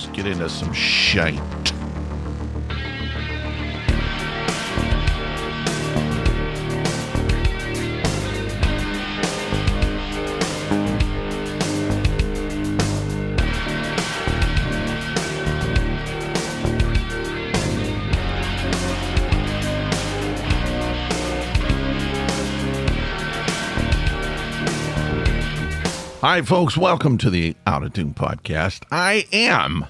Let's get into some shite. Hi, folks. Welcome to the Out of Tune podcast. I am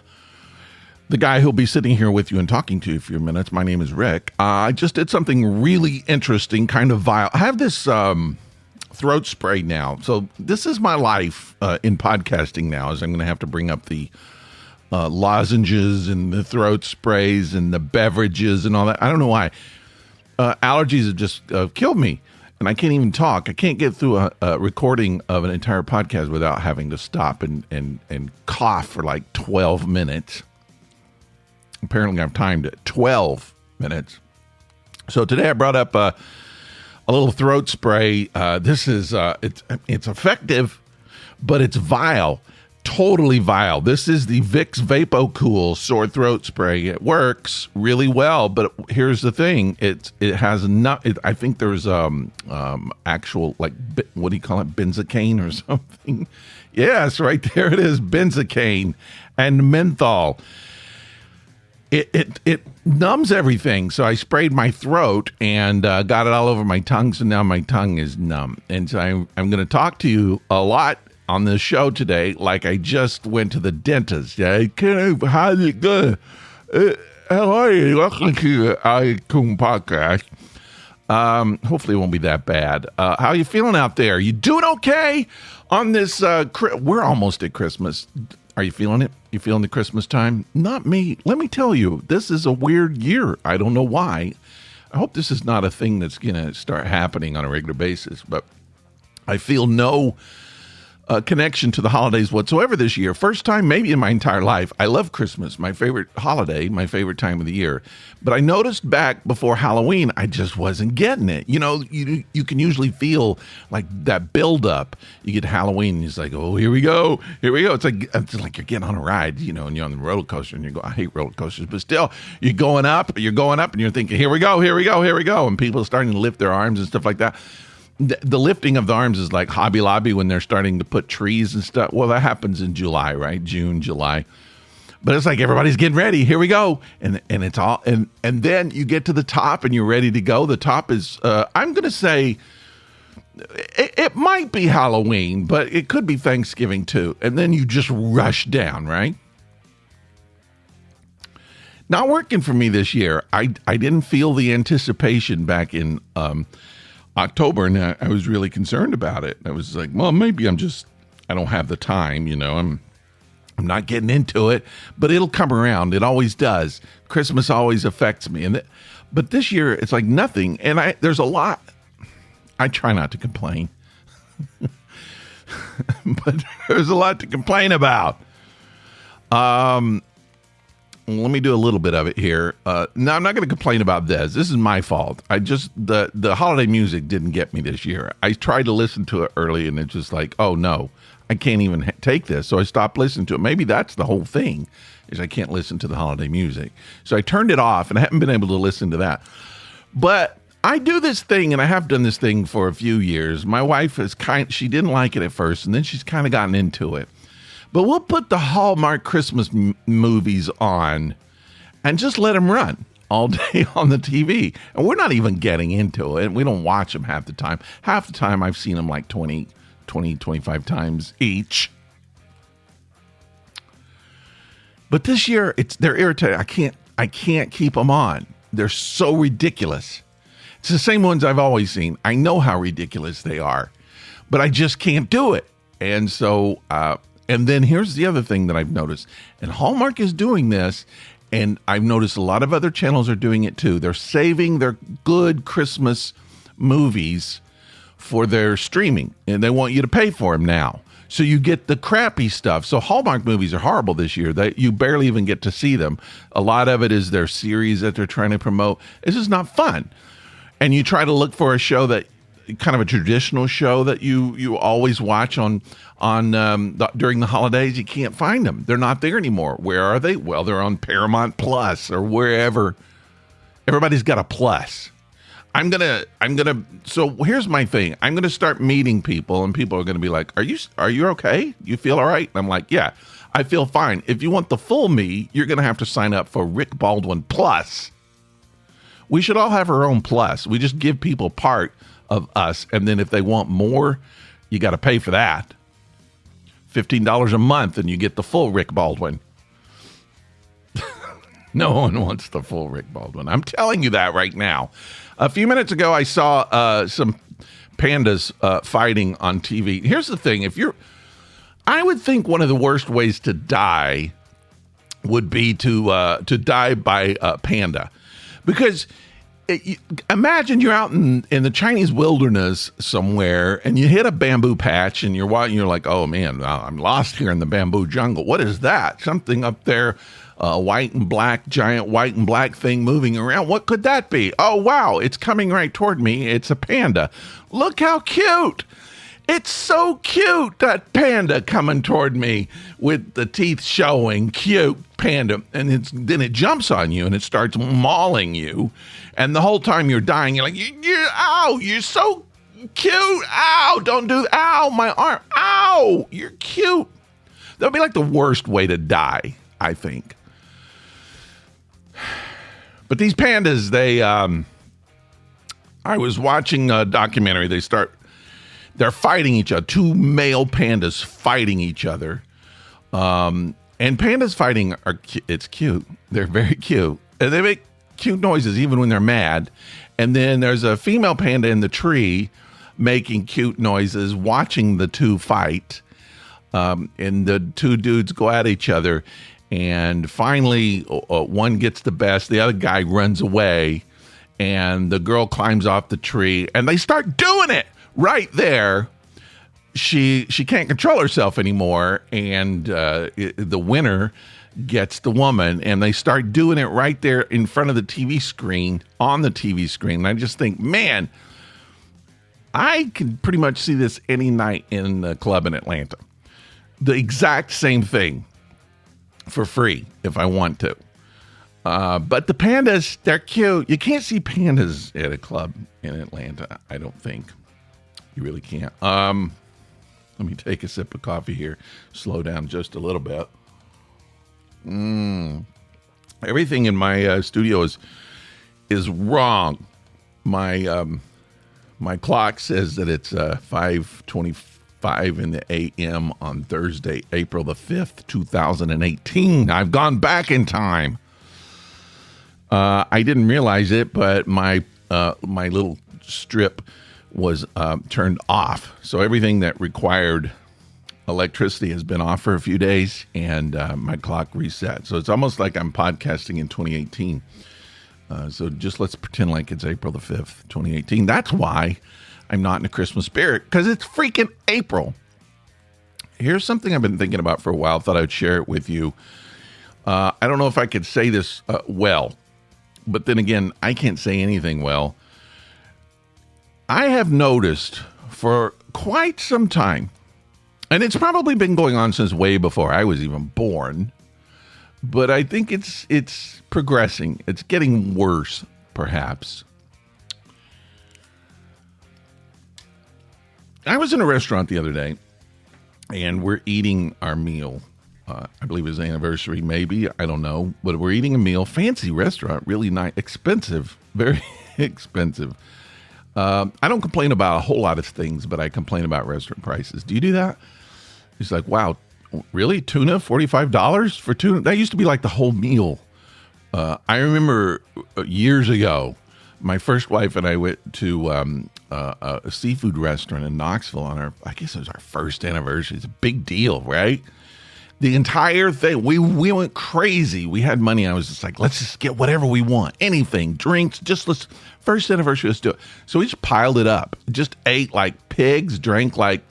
the guy who'll be sitting here with you and talking to you for a few minutes. My name is Rick. I just did something really interesting, kind of vile. I have this throat spray now. So this is my life in podcasting now, is I'm going to have to bring up the lozenges and the throat sprays and the beverages and all that. I don't know why. Allergies have just killed me. And I can't even talk. I can't get through a recording of an entire podcast without having to stop and cough for like 12 minutes. Apparently, I've timed it 12 minutes. So today I brought up a little throat spray. This is it's effective, but it's vile. Totally vile. This is the Vicks VapoCool sore throat spray. It works really well, but here's the thing: it has not. I think there's actual, like, what do you call it, benzocaine or something? Yes, right there it is, benzocaine and menthol. It numbs everything. So I sprayed my throat and got it all over my tongue. So now my tongue is numb, and so I'm going to talk to you a lot on the show today, like I just went to the dentist. Yeah, how's it going? How are you? Welcome to the iTunes podcast. Hopefully it won't be that bad. How are you feeling out there? You doing okay on this? We're almost at Christmas. Are you feeling it? You feeling the Christmas time? Not me. Let me tell you, this is a weird year. I don't know why. I hope this is not a thing that's going to start happening on a regular basis, but I feel no connection to the holidays whatsoever this year. First time maybe in my entire life. I love Christmas, my favorite holiday, my favorite time of the year. But I noticed back before Halloween, I just wasn't getting it. You know, you can usually feel like that build up. You get Halloween and it's like, oh, here we go. It's like you're getting on a ride, you know, and you're on the roller coaster and you go, I hate roller coasters, but still you're going up and you're thinking, here we go. And people are starting to lift their arms and stuff like that. The lifting of the arms is like Hobby Lobby when they're starting to put trees and stuff. Well, that happens in July, right? June, July. But it's like everybody's getting ready. Here we go. And it's all, and then you get to the top and you're ready to go. The top is, I'm going to say, it might be Halloween, but it could be Thanksgiving too. And then you just rush down, right? Not working for me this year. I didn't feel the anticipation back in October, and I was really concerned about it. I was like, well, maybe I don't have the time, you know, I'm not getting into it, but it'll come around. It always does. Christmas always affects me. But this year it's like nothing. And there's a lot. I try not to complain, but there's a lot to complain about. Let me do a little bit of it here. No, I'm not going to complain about this. This is my fault. The holiday music didn't get me this year. I tried to listen to it early and it's just like, oh no, I can't even take this. So I stopped listening to it. Maybe that's the whole thing, is I can't listen to the holiday music. So I turned it off and I haven't been able to listen to that. But I do this thing, and I have done this thing for a few years. My wife she didn't like it at first, and then she's kind of gotten into it. But we'll put the Hallmark Christmas movies on and just let them run all day on the TV. And we're not even getting into it. We don't watch them half the time. Half the time I've seen them like 20, 25 times each. But this year they're irritating. I can't keep them on. They're so ridiculous. It's the same ones I've always seen. I know how ridiculous they are, but I just can't do it. And so, and then here's the other thing that I've noticed, and Hallmark is doing this, and I've noticed a lot of other channels are doing it too. They're saving their good Christmas movies for their streaming, and they want you to pay for them now. So you get the crappy stuff. So Hallmark movies are horrible this year. You barely even get to see them. A lot of it is their series that they're trying to promote. It's just not fun. And you try to look for a show that kind of a traditional show that you always watch during the holidays. You can't find them. They're not there anymore. Where are they? Well, they're on Paramount Plus or wherever. Everybody's got a plus. So here's my thing. I'm gonna start meeting people, and people are gonna be like, "Are you okay? You feel all right?" And I'm like, "Yeah, I feel fine." If you want the full me, you're gonna have to sign up for Rick Baldwin Plus. We should all have our own plus. We just give people part of us, and then if they want more, you got to pay for that. $15 a month, and you get the full Rick Baldwin. No one wants the full Rick Baldwin. I'm telling you that right now. A few minutes ago, I saw some pandas fighting on TV. Here's the thing. I would think one of the worst ways to die would be to die by a panda. Because imagine you're out in the Chinese wilderness somewhere and you hit a bamboo patch and you're like, oh man, I'm lost here in the bamboo jungle. What is that? Something up there, white and black, giant white and black thing moving around. What could that be? Oh, wow, it's coming right toward me. It's a panda. Look how cute. It's so cute, that panda coming toward me with the teeth showing. Cute panda. And then it jumps on you and it starts mauling you. And the whole time you're dying, you're like, ow, you're so cute. Ow, don't do, ow, my arm. Ow, you're cute. That would be like the worst way to die, I think. But these pandas, I was watching a documentary. They're fighting each other. Two male pandas fighting each other. And pandas fighting it's cute. They're very cute. And they make cute noises even when they're mad. And then there's a female panda in the tree making cute noises, watching the two fight. And the two dudes go at each other. And finally, one gets the best. The other guy runs away. And the girl climbs off the tree. And they start doing it. Right there, she can't control herself anymore, and the winner gets the woman, and they start doing it right there in front of the TV screen, on the TV screen. And I just think, man, I can pretty much see this any night in the club in Atlanta. The exact same thing for free if I want to. But the pandas, they're cute. You can't see pandas at a club in Atlanta, I don't think. You really can't. Let me take a sip of coffee here. Slow down just a little bit. Everything in my studio is wrong. My clock says that it's 5:25 in the a.m. on Thursday, April the 5th, 2018. I've gone back in time. I didn't realize it, but my little strip was turned off. So everything that required electricity has been off for a few days, and my clock reset. So it's almost like I'm podcasting in 2018. So just let's pretend like it's April the 5th, 2018. That's why I'm not in a Christmas spirit, because it's freaking April. Here's something I've been thinking about for a while. Thought I'd share it with you. I don't know if I could say this well, but then again, I can't say anything well. I have noticed for quite some time, and it's probably been going on since way before I was even born, but I think it's progressing. It's getting worse, perhaps. I was in a restaurant the other day, and we're eating our meal. I believe it's anniversary, maybe. I don't know. But we're eating a meal. Fancy restaurant, really nice. Expensive, very expensive. I don't complain about a whole lot of things, but I complain about restaurant prices. Do you do that? He's like, wow, really? Tuna, $45 for tuna? That used to be like the whole meal. I remember years ago, my first wife and I went to a seafood restaurant in Knoxville I guess it was our first anniversary. It's a big deal, right? The entire thing, we went crazy. We had money. I was just like, let's just get whatever we want. Anything, drinks, first anniversary, let's do it. So we just piled it up. Just ate like pigs, drank like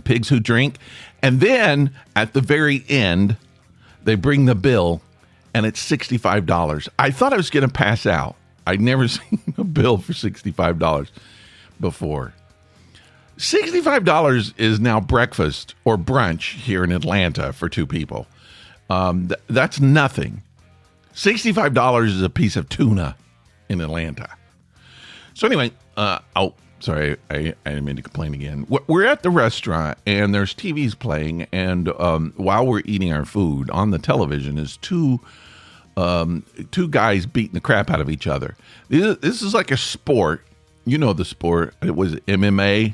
pigs who drink. And then at the very end, they bring the bill and it's $65. I thought I was going to pass out. I'd never seen a bill for $65 before. $65 is now breakfast or brunch here in Atlanta for two people. That's nothing. $65 is a piece of tuna in Atlanta. So anyway, sorry, I didn't mean to complain again. We're at the restaurant, and there's TVs playing, and while we're eating our food, on the television is two guys beating the crap out of each other. This is like a sport. You know the sport. It was MMA.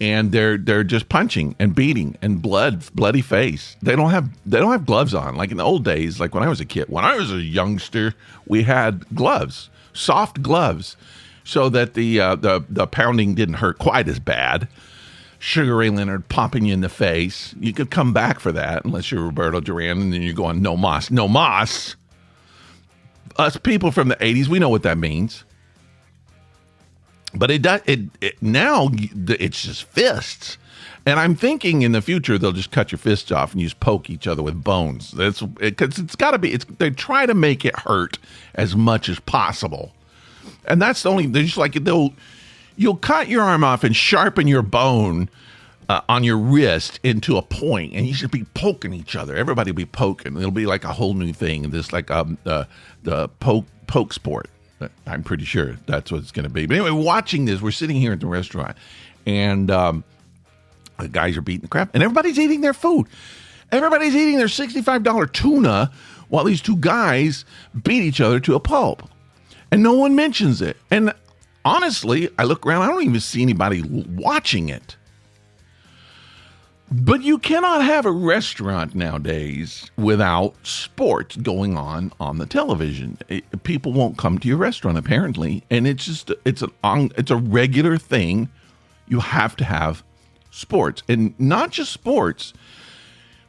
And they're just punching and beating and bloody face. They don't have gloves on like in the old days. Like when I was a kid, when I was a youngster, we had gloves, soft gloves, so that the pounding didn't hurt quite as bad. Sugar Ray Leonard popping you in the face. You could come back for that unless you're Roberto Duran, and then you're going no mas, no mas. Us people from the 80s, we know what that means. But now it's just fists. And I'm thinking in the future they'll just cut your fists off and you just poke each other with bones. That's because it's got to be. They try to make it hurt as much as possible, and that's the only. They're just like you'll cut your arm off and sharpen your bone on your wrist into a point, and you should be poking each other. Everybody will be poking. It'll be like a whole new thing. This like the poke sport. I'm pretty sure that's what it's going to be. But anyway, watching this, we're sitting here at the restaurant, and the guys are beating the crap, and everybody's eating their food. Everybody's eating their $65 tuna while these two guys beat each other to a pulp. And no one mentions it. And honestly, I look around, I don't even see anybody watching it. But you cannot have a restaurant nowadays without sports going on the television. People won't come to your restaurant apparently, and it's a regular thing. You have to have sports, and not just sports,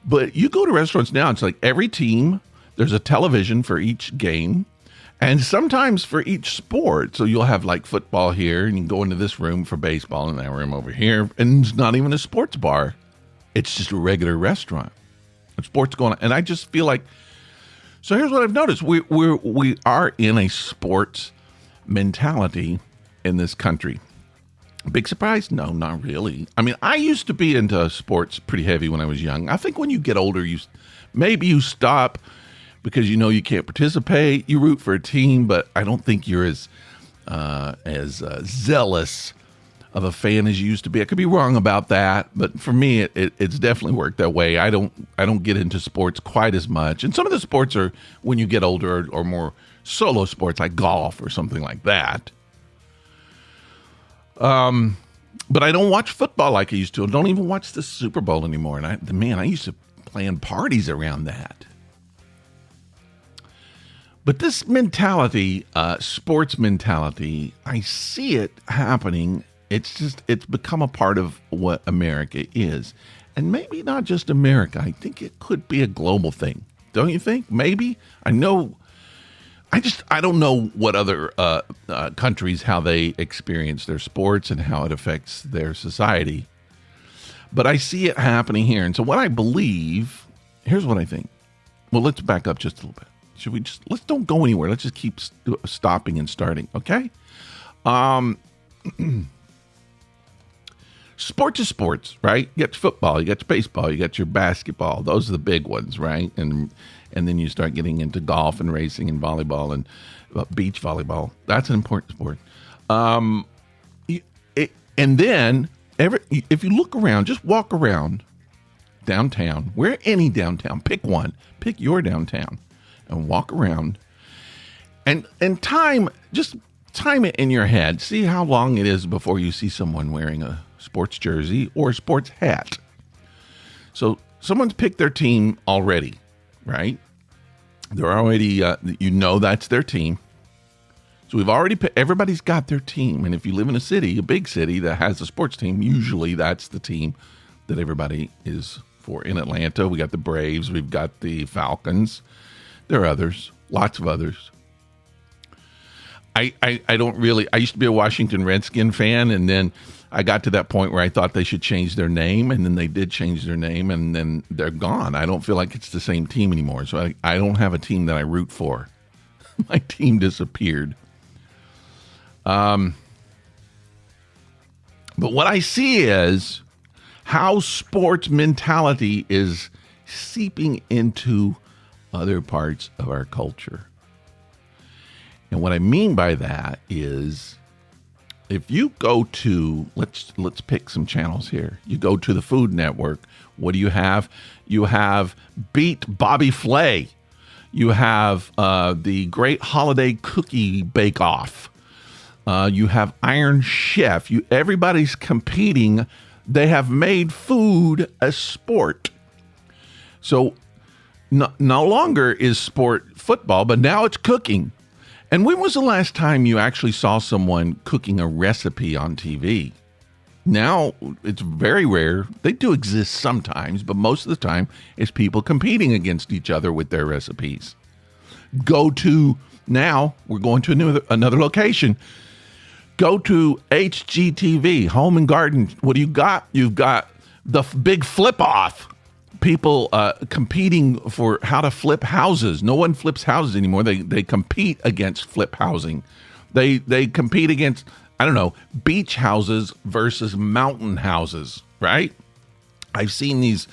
but you go to restaurants now. It's like every team. There's a television for each game, and sometimes for each sport. So you'll have like football here, and you can go into this room for baseball, and that room over here, and it's not even a sports bar. It's just a regular restaurant. Sports going on. And I just feel like, so here's what I've noticed. We are in a sports mentality in this country. Big surprise? No, not really. I mean, I used to be into sports pretty heavy when I was young. I think when you get older, maybe you stop because you know you can't participate. You root for a team, but I don't think you're as zealous of a fan as you used to be. I could be wrong about that, but for me, it's definitely worked that way. I don't get into sports quite as much, and some of the sports are when you get older or more solo sports like golf or something like that. But I don't watch football like I used to. I don't even watch the Super Bowl anymore. And I used to plan parties around that. But this mentality, sports mentality, I see it happening. It's become a part of what America is. And maybe not just America. I think it could be a global thing. Don't you think? Maybe. I don't know what other countries, how they experience their sports and how it affects their society. But I see it happening here. And so what I believe, here's what I think. Well, let's back up just a little bit. Let's don't go anywhere. Let's just keep stopping and starting. Okay. Sports is sports, right? You got your football, you got your baseball, you got your basketball. Those are the big ones, right? And then you start getting into golf and racing and volleyball and beach volleyball. That's an important sport. And then if you look around, just walk around downtown, any downtown, pick one, pick your downtown and walk around and time it in your head. See how long it is before you see someone wearing a sports jersey or a sports hat. So someone's picked their team already, right? They're already, that's their team. So we've already picked, everybody's got their team. And if you live in a big city that has a sports team, usually that's the team that everybody is for. In Atlanta, we got the Braves, we've got the Falcons. There are others, lots of others. I used to be a Washington Redskin fan, and then I got to that point where I thought they should change their name, and then they did change their name, and then they're gone. I don't feel like it's the same team anymore, so I don't have a team that I root for. My team disappeared. But what I see is how sports mentality is seeping into other parts of our culture. And what I mean by that is, if you go to, let's pick some channels here. You go to the Food Network. What do you have? You have Beat Bobby Flay. You have the Great Holiday Cookie Bake Off. You have Iron Chef. Everybody's competing. They have made food a sport. So no longer is sport football, but now it's cooking. And when was the last time you actually saw someone cooking a recipe on TV? Now, it's very rare. They do exist sometimes, but most of the time, it's people competing against each other with their recipes. Now, we're going to another location. Go to HGTV, Home and Garden. What do you got? You've got the big flip-off. People competing for how to flip houses. No one flips houses anymore. They compete against flip housing. They compete against, I don't know, beach houses versus mountain houses, right? I've seen these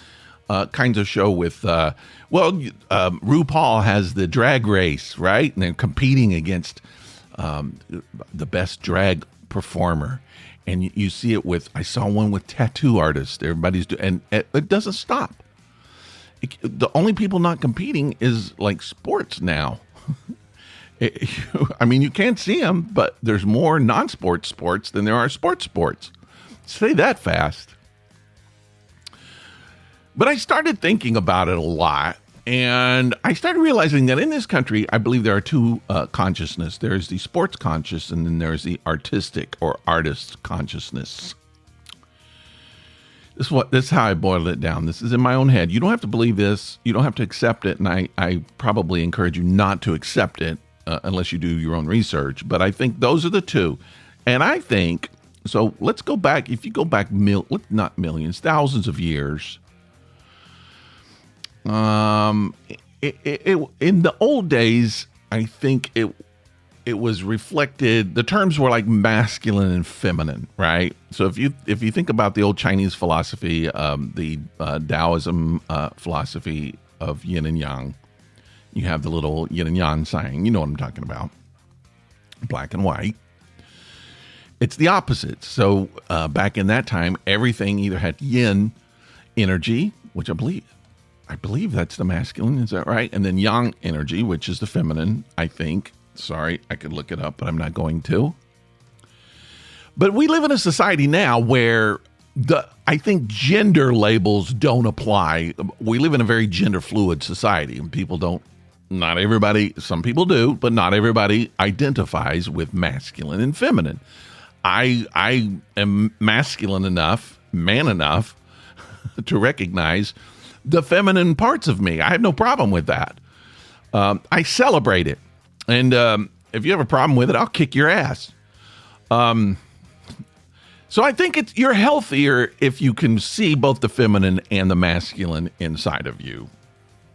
kinds of show with, RuPaul has the drag race, right? And they're competing against the best drag performer. And you see it with, I saw one with tattoo artists. Everybody's doing, and it doesn't stop. The only people not competing is like sports now. I mean, you can't see them, but there's more non-sports sports than there are sports. Say that fast. But I started thinking about it a lot, and I started realizing that in this country, I believe there are two consciousness. There's the sports conscious, and then there's the artistic or artist consciousness. This is how I boiled it down. This is in my own head. You don't have to believe this. You don't have to accept it. And I probably encourage you not to accept it unless you do your own research. But I think those are the two. And I think, so let's go back. If you go back, not millions, thousands of years. In the old days, I think it was reflected, the terms were like masculine and feminine, right? So if you think about the old Chinese philosophy, the Taoism philosophy of yin and yang, you have the little yin and yang sign. You know what I'm talking about. Black and white. It's the opposite. So back in that time, everything either had yin energy, which I believe that's the masculine, is that right? And then yang energy, which is the feminine, I think. Sorry, I could look it up, but I'm not going to. But we live in a society now where I think gender labels don't apply. We live in a very gender fluid society, and not everybody, some people do, but not everybody identifies with masculine and feminine. I am masculine enough, man enough, to recognize the feminine parts of me. I have no problem with that. I celebrate it. And if you have a problem with it, I'll kick your ass. So I think you're healthier if you can see both the feminine and the masculine inside of you.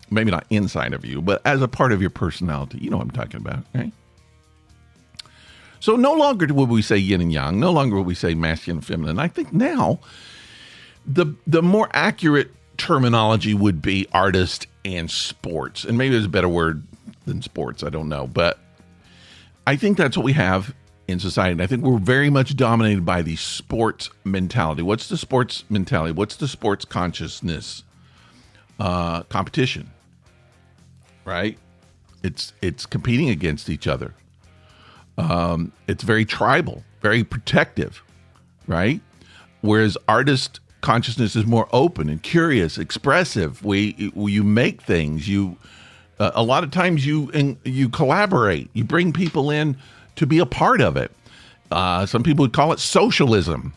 Maybe not inside of you, but as a part of your personality. You know what I'm talking about, right? So no longer would we say yin and yang. No longer would we say masculine and feminine. I think now the more accurate terminology would be artist and sports. And maybe there's a better word than sports, I don't know, but I think that's what we have in society. And I think we're very much dominated by the sports mentality. What's the sports mentality? What's the sports consciousness? Competition, right? It's competing against each other. It's very tribal, very protective, right? Whereas artist consciousness is more open and curious, expressive. You make things. A lot of times you collaborate. You bring people in to be a part of it. Some people would call it socialism.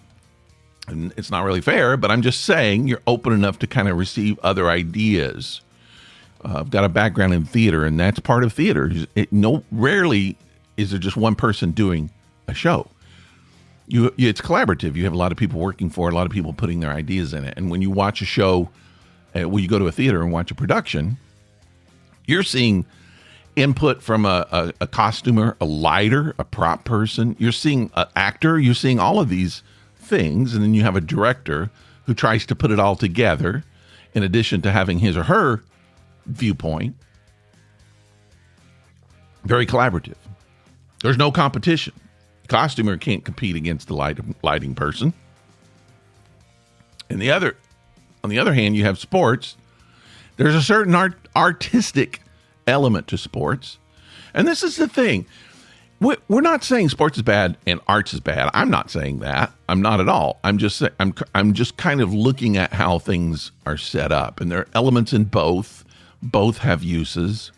And it's not really fair, but I'm just saying you're open enough to kind of receive other ideas. I've got a background in theater, and that's part of theater. Rarely is there just one person doing a show. It's collaborative. You have a lot of people working for it, a lot of people putting their ideas in it. And when you watch a show, when you go to a theater and watch a production, you're seeing input from a costumer, a lighter, a prop person. You're seeing an actor. You're seeing all of these things. And then you have a director who tries to put it all together in addition to having his or her viewpoint. Very collaborative. There's no competition. Costumer can't compete against the lighting person. And on the other hand, you have sports. There's a certain artistic element to sports. And this is the thing. We're not saying sports is bad and arts is bad. I'm not saying that. I'm not at all. I'm just kind of looking at how things are set up. And there are elements in both. Both have uses.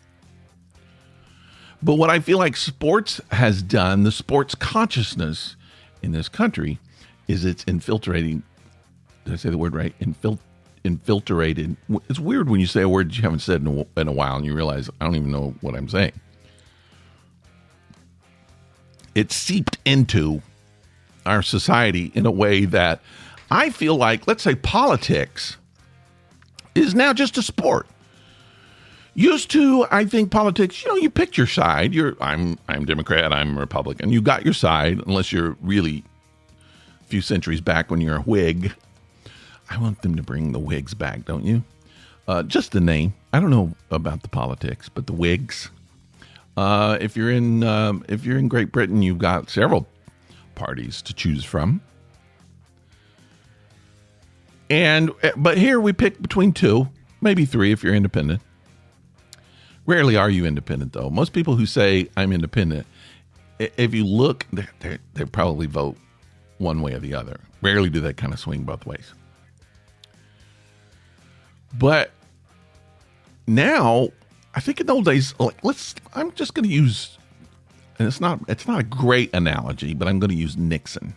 But what I feel like sports has done, the sports consciousness in this country, is it's infiltrating. Did I say the word right? Infiltrated. It's weird when you say a word you haven't said in a while and you realize I don't even know what I'm saying. It's seeped into our society in a way that I feel like, let's say, politics is now just a sport. Used to, I think politics, you pick your side. I'm Democrat, I'm Republican. You got your side, unless you're really a few centuries back when you're a Whig. I want them to bring the Whigs back, don't you? Just the name. I don't know about the politics, but the Whigs. If you're in Great Britain, you've got several parties to choose from. But here we pick between two, maybe three if you're independent. Rarely are you independent, though. Most people who say I'm independent, if you look, they probably vote one way or the other. Rarely do they kind of swing both ways. But now, I think in those days, I'm just going to use, and it's not a great analogy, but I'm going to use Nixon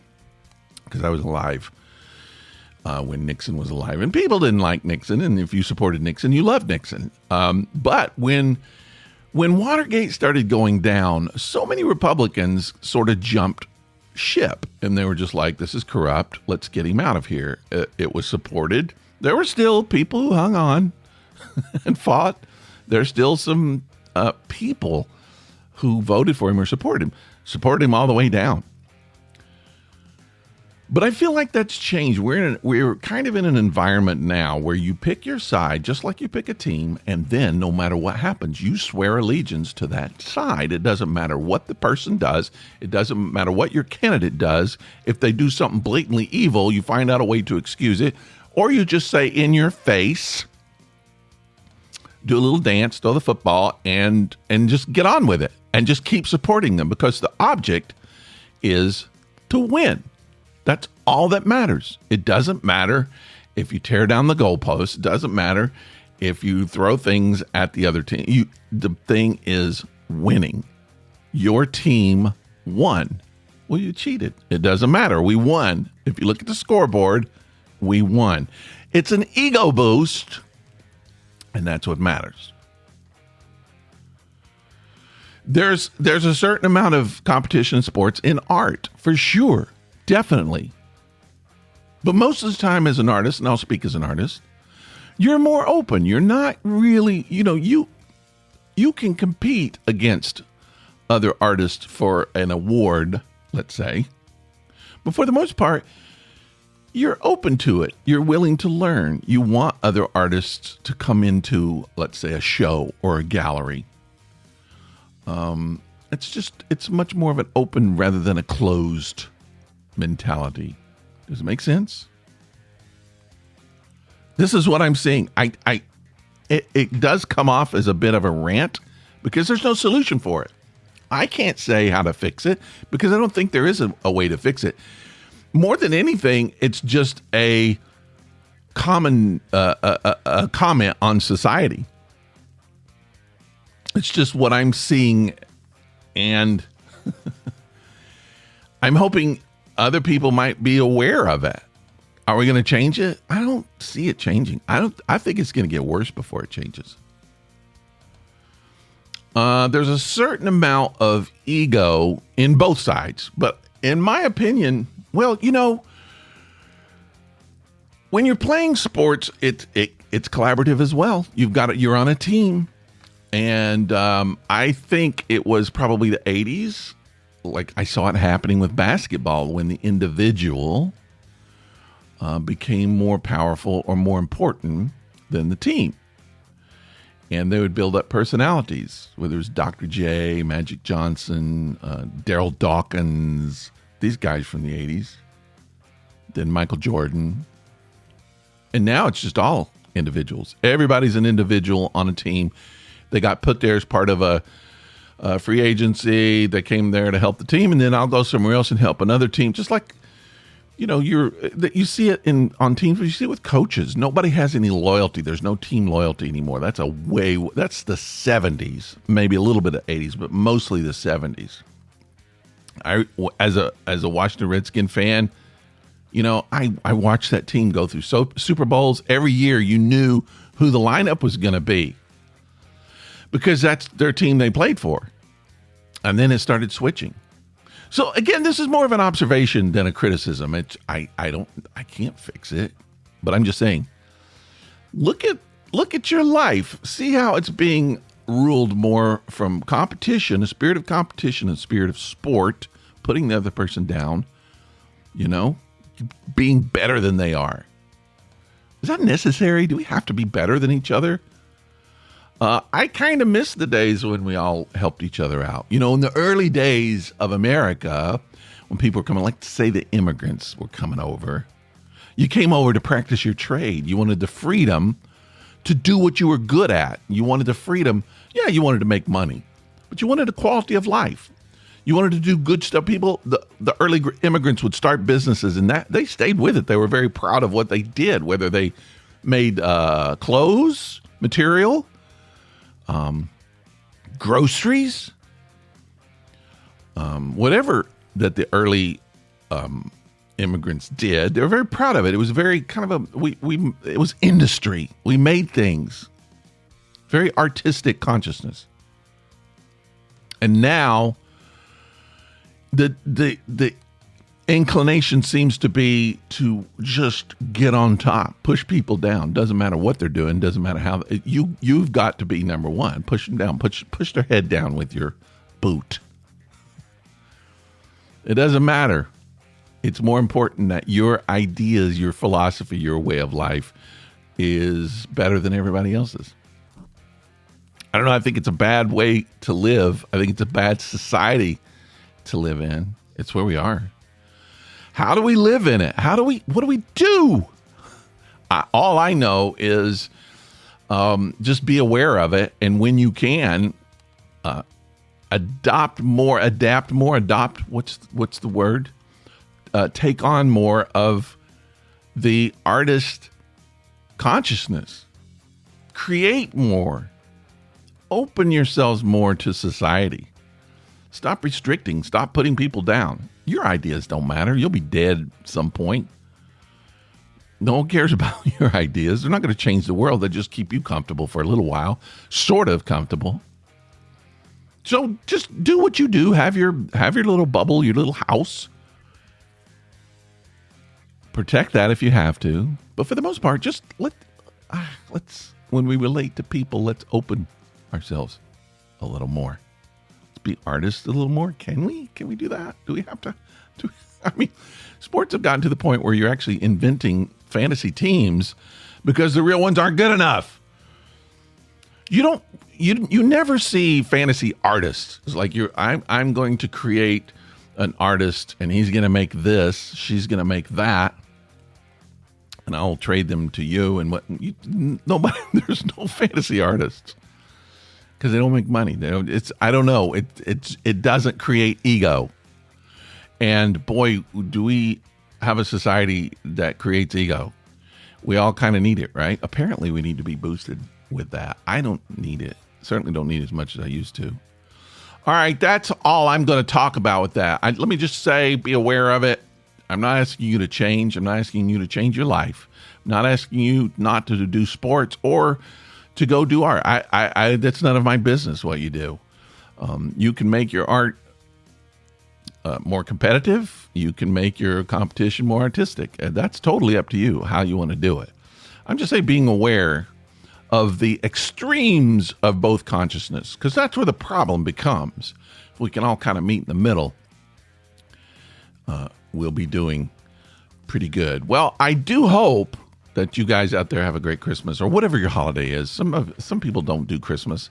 because I was alive when Nixon was alive, and people didn't like Nixon. And if you supported Nixon, you loved Nixon. But when Watergate started going down, so many Republicans sort of jumped ship, and they were just like, "This is corrupt. Let's get him out of here." It was supported. There were still people who hung on and fought. There's still some people who voted for him or supported him all the way down. But I feel like that's changed. We're kind of in an environment now where you pick your side just like you pick a team, and then no matter what happens, you swear allegiance to that side. It doesn't matter what the person does. It doesn't matter what your candidate does. If they do something blatantly evil, you find out a way to excuse it, or you just say in your face, do a little dance, throw the football, and just get on with it, and just keep supporting them because the object is to win. That's all that matters. It doesn't matter if you tear down the goalposts. It doesn't matter if you throw things at the other team. The thing is winning. Your team won. Well, you cheated. It doesn't matter. We won. If you look at the scoreboard, we won. It's an ego boost, and that's what matters. There's a certain amount of competition in sports, in art, for sure. Definitely. But most of the time as an artist, and I'll speak as an artist, you're more open. You're not really, you can compete against other artists for an award, let's say. But for the most part, you're open to it. You're willing to learn. You want other artists to come into, let's say, a show or a gallery. It's much more of an open rather than a closed mentality. Does it make sense? This is what I'm seeing. It does come off as a bit of a rant because there's no solution for it. I can't say how to fix it because I don't think there is a way to fix it. More than anything, it's just a common a comment on society. It's just what I'm seeing, and I'm hoping other people might be aware of it. Are we going to change it? I don't see it changing. I think it's going to get worse before it changes. There's a certain amount of ego in both sides, but in my opinion, well, when you're playing sports, it's collaborative as well. You're on a team. And I think it was probably the 80s. Like I saw it happening with basketball when the individual became more powerful or more important than the team. And they would build up personalities, whether it was Dr. J, Magic Johnson, Daryl Dawkins, these guys from the 80s, then Michael Jordan. And now it's just all individuals. Everybody's an individual on a team. They got put there as part of a free agency. They came there to help the team, and then I'll go somewhere else and help another team. Just like, you see it on teams, but you see it with coaches. Nobody has any loyalty. There's no team loyalty anymore. That's the 70s, maybe a little bit of 80s, but mostly the 70s. As a Washington Redskin fan, I watched that team go through Super Bowls every year. You knew who the lineup was going to be because that's their team they played for. And then it started switching. So again, this is more of an observation than a criticism. I can't fix it, but I'm just saying, look at your life. See how it's being ruled more from competition, a spirit of competition, a spirit of sport, putting the other person down, being better than they are. Is that necessary? Do we have to be better than each other? I kind of miss the days when we all helped each other out. In the early days of America, when people were coming, like say the immigrants were coming over, you came over to practice your trade. You wanted the freedom to do what you were good at. You wanted the freedom. Yeah, you wanted to make money, but you wanted a quality of life. You wanted to do good stuff. People, the early immigrants would start businesses, and that they stayed with it. They were very proud of what they did, whether they made clothes, material, groceries, whatever that the early immigrants did. They were very proud of it. It was very kind of it was industry. We made things. Very artistic consciousness. And now the inclination seems to be to just get on top, push people down. Doesn't matter what they're doing. Doesn't matter how you've got to be number one. Push them down. Push their head down with your boot. It doesn't matter. It's more important that your ideas, your philosophy, your way of life is better than everybody else's. I don't know. I think it's a bad way to live. I think it's a bad society to live in. It's where we are. How do we live in it? What do we do? All I know is just be aware of it. And when you can, adapt more, what's the word? Take on more of the artist consciousness. Create more. Open yourselves more to society. Stop restricting. Stop putting people down. Your ideas don't matter. You'll be dead at some point. No one cares about your ideas. They're not going to change the world. They just keep you comfortable for a little while, sort of comfortable. So just do what you do. Have your little bubble, your little house. Protect that if you have to. But for the most part, just let's when we relate to people, let's open ourselves a little more. Let's be artists a little more. Can we do that? Do we have to? I mean, sports have gotten to the point where you're actually inventing fantasy teams because the real ones aren't good enough. You never see fantasy artists. It's like I'm going to create an artist and he's going to make this, she's going to make that, and I'll trade them to you. And nobody, there's no fantasy artists because they don't make money. I don't know. It doesn't create ego. And boy, do we have a society that creates ego. We all kind of need it, right? Apparently we need to be boosted with that. I don't need it. Certainly don't need as much as I used to. All right, that's all I'm going to talk about with that. Let me just say, be aware of it. I'm not asking you to change. I'm not asking you to change your life. I'm not asking you not to do sports or to go do art. I that's none of my business what you do. You can make your art more competitive. You can make your competition more artistic. And that's totally up to you how you want to do it. I'm just saying being aware of the extremes of both consciousness, because that's where the problem becomes. If we can all kind of meet in the middle, we'll be doing pretty good. Well, I do hope that you guys out there have a great Christmas, or whatever your holiday is. Some people don't do Christmas,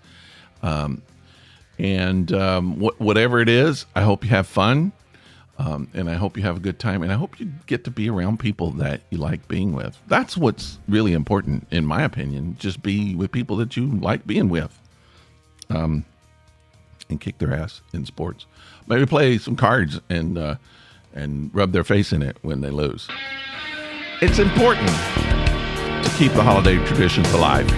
whatever it is, I hope you have fun. And I hope you have a good time, and I hope you get to be around people that you like being with. That's what's really important, in my opinion. Just be with people that you like being with, and kick their ass in sports. Maybe play some cards and rub their face in it when they lose. It's important to keep the holiday traditions alive.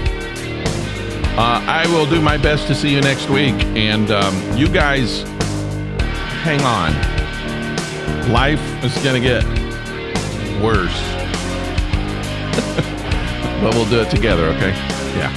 I will do my best to see you next week, and you guys hang on. Life is going to get worse. But we'll do it together, okay? Yeah.